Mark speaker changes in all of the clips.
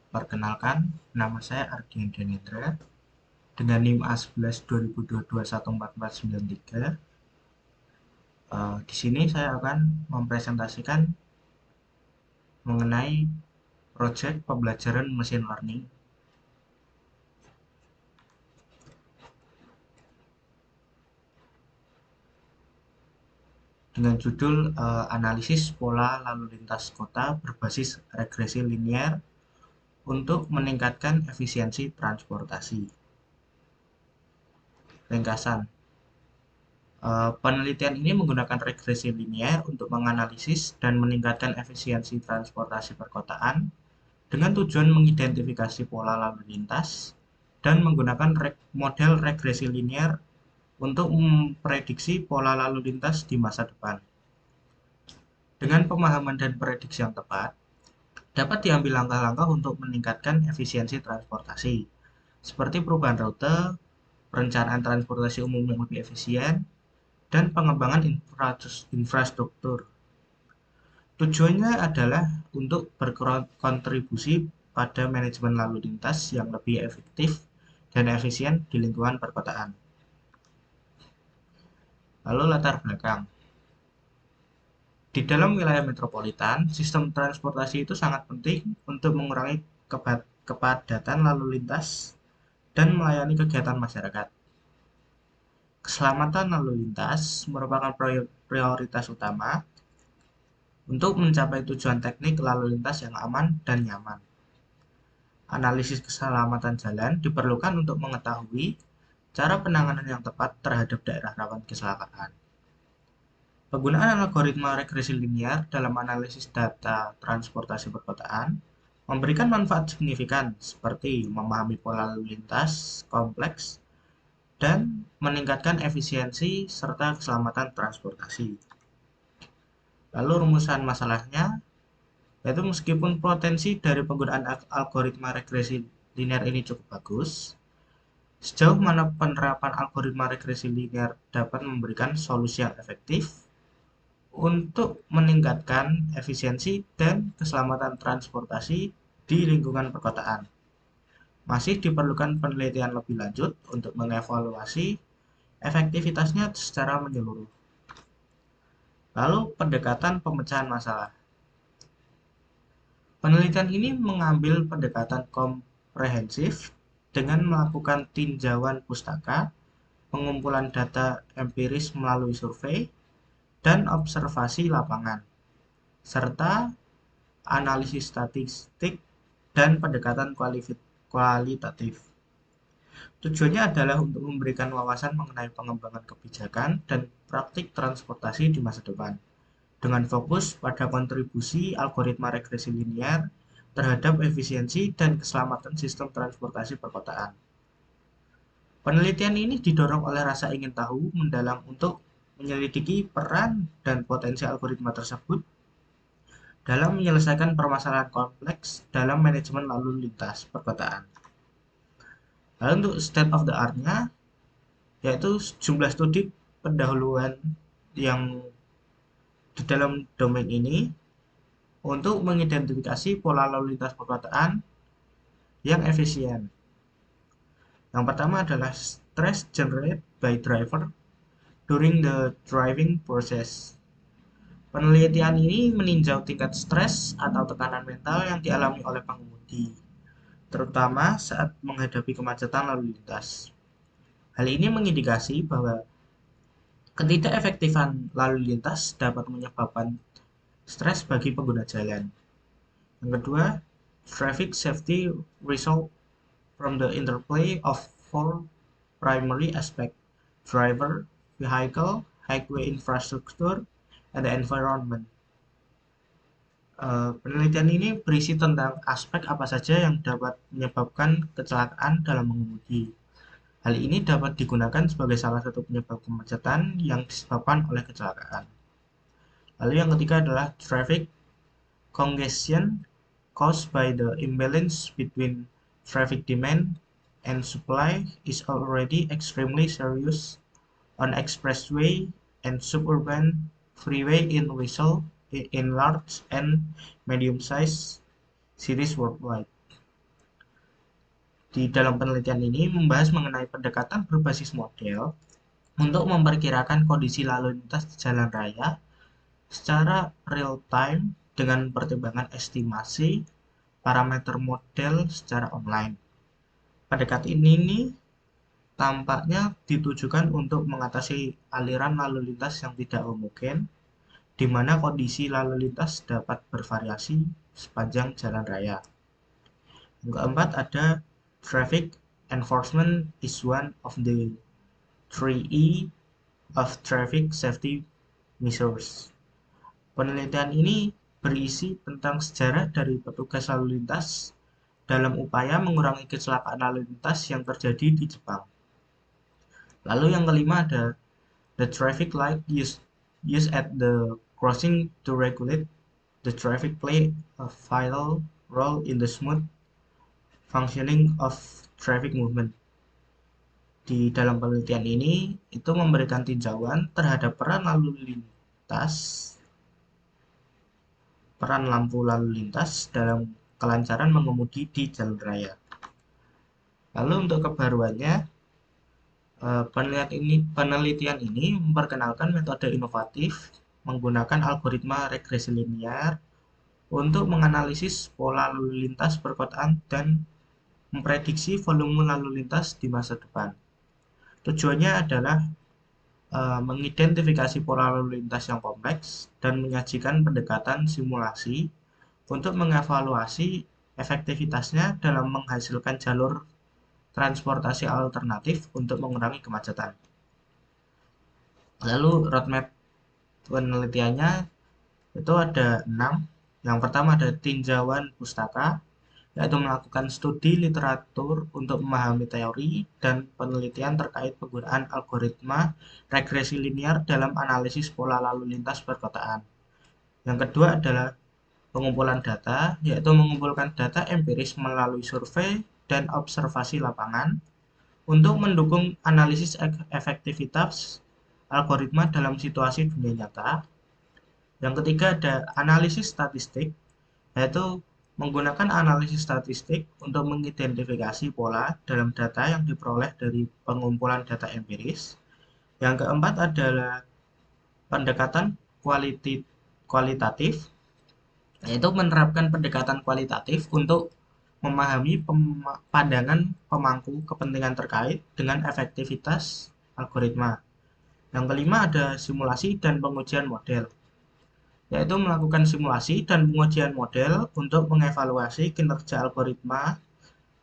Speaker 1: Perkenalkan, nama saya Ardian Denendra dengan NIM A11 2022 1443. Di sini saya akan mempresentasikan mengenai proyek pembelajaran machine learning dengan judul analisis pola lalu lintas kota berbasis regresi linier untuk meningkatkan efisiensi transportasi. Ringkasan, penelitian ini menggunakan regresi linier untuk menganalisis dan meningkatkan efisiensi transportasi perkotaan dengan tujuan mengidentifikasi pola lalu lintas dan menggunakan model regresi linier untuk memprediksi pola lalu lintas di masa depan. Dengan pemahaman dan prediksi yang tepat, dapat diambil langkah-langkah untuk meningkatkan efisiensi transportasi, seperti perubahan rute, perencanaan transportasi umum yang lebih efisien, dan pengembangan infrastruktur. Tujuannya adalah untuk berkontribusi pada manajemen lalu lintas yang lebih efektif dan efisien di lingkungan perkotaan. Lalu latar belakang. Di dalam wilayah metropolitan, sistem transportasi itu sangat penting untuk mengurangi kepadatan lalu lintas dan melayani kegiatan masyarakat. Keselamatan lalu lintas merupakan prioritas utama untuk mencapai tujuan teknik lalu lintas yang aman dan nyaman. Analisis keselamatan jalan diperlukan untuk mengetahui cara penanganan yang tepat terhadap daerah rawan kecelakaan. Penggunaan algoritma regresi linier dalam analisis data transportasi perkotaan memberikan manfaat signifikan seperti memahami pola lalu lintas kompleks dan meningkatkan efisiensi serta keselamatan transportasi. Lalu rumusan masalahnya, yaitu meskipun potensi dari penggunaan algoritma regresi linear ini cukup bagus, sejauh mana penerapan algoritma regresi linear dapat memberikan solusi yang efektif untuk meningkatkan efisiensi dan keselamatan transportasi di lingkungan perkotaan. Masih diperlukan penelitian lebih lanjut untuk mengevaluasi efektivitasnya secara menyeluruh. Lalu pendekatan pemecahan masalah. Penelitian ini mengambil pendekatan komprehensif dengan melakukan tinjauan pustaka, pengumpulan data empiris melalui survei, dan observasi lapangan, serta analisis statistik dan pendekatan kualitatif. Tujuannya adalah untuk memberikan wawasan mengenai pengembangan kebijakan dan praktik transportasi di masa depan, dengan fokus pada kontribusi algoritma regresi linier terhadap efisiensi dan keselamatan sistem transportasi perkotaan. Penelitian ini didorong oleh rasa ingin tahu mendalam untuk menyelidiki peran dan potensi algoritma tersebut dalam menyelesaikan permasalahan kompleks dalam manajemen lalu lintas perkotaan. Lalu untuk state of the art-nya, yaitu jumlah studi pendahuluan yang di dalam domain ini untuk mengidentifikasi pola lalu lintas perkotaan yang efisien. Yang pertama adalah stress generated by driver during the driving process. Penelitian ini meninjau tingkat stres atau tekanan mental yang dialami oleh pengemudi, terutama saat menghadapi kemacetan lalu lintas. Hal ini mengindikasi bahwa ketidakefektifan lalu lintas dapat menyebabkan stres bagi pengguna jalan. Yang kedua, traffic safety result from the interplay of four primary aspects: driver, vehicle, highway infrastructure, and the environment. Penelitian ini berisi tentang aspek apa saja yang dapat menyebabkan kecelakaan dalam mengemudi. Hal ini dapat digunakan sebagai salah satu penyebab kemacetan yang disebabkan oleh kecelakaan. Lalu yang ketiga adalah traffic congestion caused by the imbalance between traffic demand and supply is already extremely serious on expressway and suburban freeway in large and medium-sized Cities Worldwide. Di dalam penelitian ini membahas mengenai pendekatan berbasis model untuk memperkirakan kondisi lalu lintas di jalan raya secara real time dengan pertimbangan estimasi parameter model secara online. Pendekatan ini tampaknya ditujukan untuk mengatasi aliran lalu lintas yang tidak homogen, di mana kondisi lalu lintas dapat bervariasi sepanjang jalan raya. Yang keempat ada Traffic enforcement is one of the 3E of traffic safety measures. Penelitian ini berisi tentang sejarah dari petugas lalu lintas dalam upaya mengurangi kecelakaan lalu lintas yang terjadi di Jepang. Lalu yang kelima ada the traffic light used at the crossing to regulate the traffic play a vital role in the smooth functioning of traffic movement. Di dalam penelitian ini itu memberikan tinjauan terhadap peran lampu lalu lintas dalam kelancaran mengemudi di jalan raya. Lalu untuk kebaruannya, penelitian ini memperkenalkan metode inovatif menggunakan algoritma regresi linear untuk menganalisis pola lalu lintas perkotaan dan memprediksi volume lalu lintas di masa depan. Tujuannya adalah mengidentifikasi pola lalu lintas yang kompleks dan menyajikan pendekatan simulasi untuk mengevaluasi efektivitasnya dalam menghasilkan jalur transportasi alternatif untuk mengurangi kemacetan. Lalu roadmap penelitiannya itu ada 6. Yang pertama ada tinjauan pustaka, yaitu melakukan studi literatur untuk memahami teori dan penelitian terkait penggunaan algoritma regresi linear dalam analisis pola lalu lintas perkotaan. Yang kedua adalah pengumpulan data, yaitu mengumpulkan data empiris melalui survei dan observasi lapangan untuk mendukung analisis efektivitas algoritma dalam situasi dunia nyata. Yang ketiga ada analisis statistik, yaitu menggunakan analisis statistik untuk mengidentifikasi pola dalam data yang diperoleh dari pengumpulan data empiris. Yang keempat adalah pendekatan kualitatif, yaitu menerapkan pendekatan kualitatif untuk memahami pandangan pemangku kepentingan terkait dengan efektivitas algoritma. Yang kelima ada simulasi dan pengujian model, yaitu melakukan simulasi dan pengujian model untuk mengevaluasi kinerja algoritma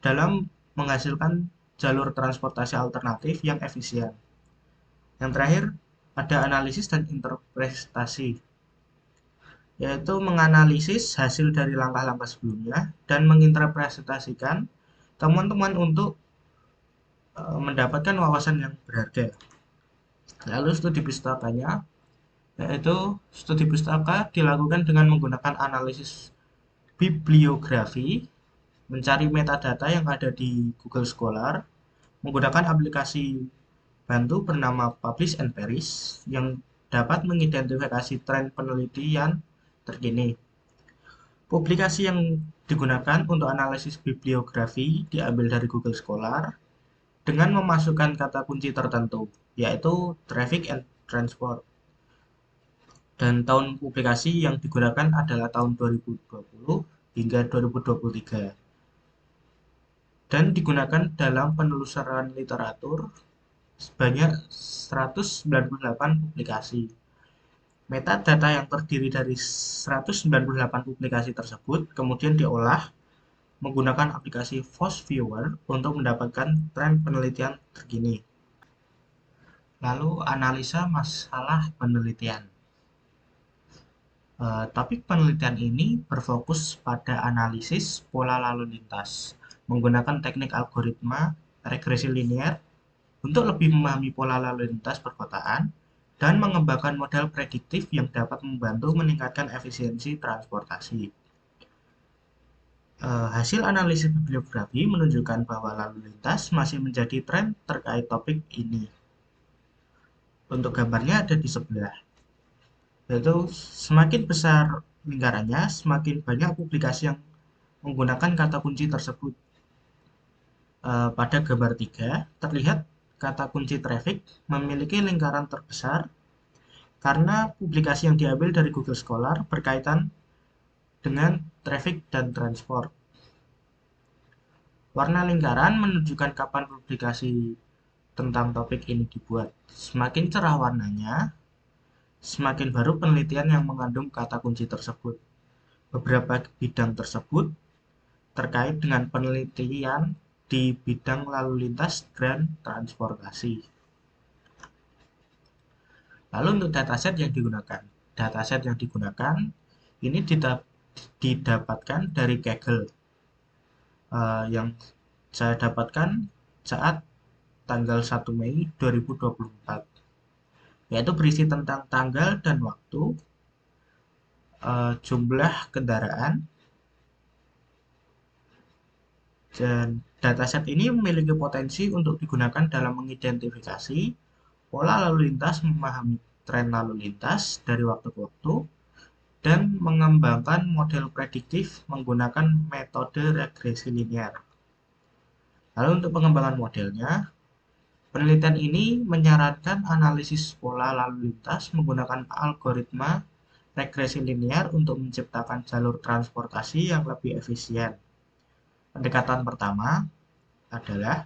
Speaker 1: dalam menghasilkan jalur transportasi alternatif yang efisien. Yang terakhir, ada analisis dan interpretasi, yaitu menganalisis hasil dari langkah-langkah sebelumnya dan menginterpretasikan temuan-temuan untuk mendapatkan wawasan yang berharga. Lalu studi pustakanya, yaitu studi pustaka dilakukan dengan menggunakan analisis bibliografi, mencari metadata yang ada di Google Scholar, menggunakan aplikasi bantu bernama Publish and Perish yang dapat mengidentifikasi tren penelitian terkini. Publikasi yang digunakan untuk analisis bibliografi diambil dari Google Scholar dengan memasukkan kata kunci tertentu, yaitu traffic and transport. Dan tahun publikasi yang digunakan adalah tahun 2020 hingga 2023. Dan digunakan dalam penelusuran literatur sebanyak 198 publikasi. Metadata yang terdiri dari 198 publikasi tersebut kemudian diolah menggunakan aplikasi Force Viewer untuk mendapatkan tren penelitian terkini. Lalu analisa masalah penelitian. Topik penelitian ini berfokus pada analisis pola lalu lintas menggunakan teknik algoritma regresi linear untuk lebih memahami pola lalu lintas perkotaan dan mengembangkan model prediktif yang dapat membantu meningkatkan efisiensi transportasi. Hasil analisis bibliografi menunjukkan bahwa lalu lintas masih menjadi tren terkait topik ini. Untuk gambarnya ada di sebelah, yaitu semakin besar lingkarannya, semakin banyak publikasi yang menggunakan kata kunci tersebut. Pada gambar 3 terlihat kata kunci traffic memiliki lingkaran terbesar karena publikasi yang diambil dari Google Scholar berkaitan dengan traffic dan transport. Warna lingkaran menunjukkan kapan publikasi tentang topik ini dibuat. Semakin cerah warnanya, semakin baru penelitian yang mengandung kata kunci tersebut. Beberapa bidang tersebut terkait dengan penelitian di bidang lalu lintas dan transportasi. Lalu untuk dataset yang digunakan. Dataset yang digunakan ini didapatkan dari Kaggle yang saya dapatkan saat tanggal 1 Mei 2024, yaitu berisi tentang tanggal dan waktu, jumlah kendaraan, dan dataset ini memiliki potensi untuk digunakan dalam mengidentifikasi pola lalu lintas, memahami tren lalu lintas dari waktu ke waktu, dan mengembangkan model prediktif menggunakan metode regresi linear. Lalu untuk pengembangan modelnya, penelitian ini menyarankan analisis pola lalu lintas menggunakan algoritma regresi linear untuk menciptakan jalur transportasi yang lebih efisien. Pendekatan pertama adalah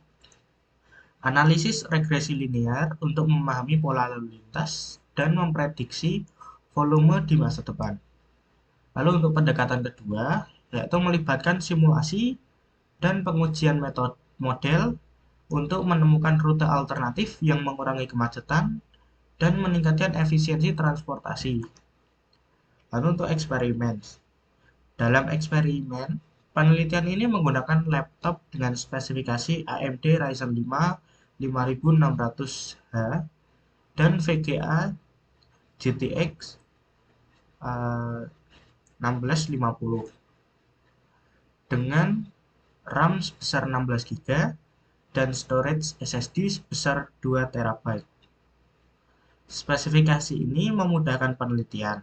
Speaker 1: analisis regresi linear untuk memahami pola lalu lintas dan memprediksi volume di masa depan. Lalu untuk pendekatan kedua, yaitu melibatkan simulasi dan pengujian metode model untuk menemukan rute alternatif yang mengurangi kemacetan dan meningkatkan efisiensi transportasi. Lalu untuk eksperimen. Dalam eksperimen, penelitian ini menggunakan laptop dengan spesifikasi AMD Ryzen 5 5600H dan VGA GTX 1650 dengan RAM sebesar 16 GB dan storage SSD sebesar 2 TB. Spesifikasi ini memudahkan penelitian,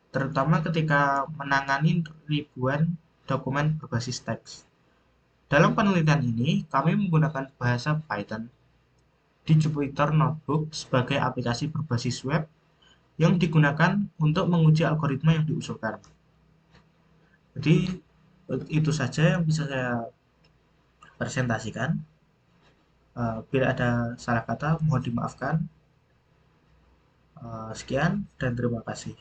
Speaker 1: terutama ketika menangani ribuan dokumen berbasis teks. Dalam penelitian ini, kami menggunakan bahasa Python di Jupyter Notebook sebagai aplikasi berbasis web yang digunakan untuk menguji algoritma yang diusulkan. Jadi, itu saja yang bisa saya presentasikan. Bila ada salah kata, mohon dimaafkan. Sekian dan terima kasih.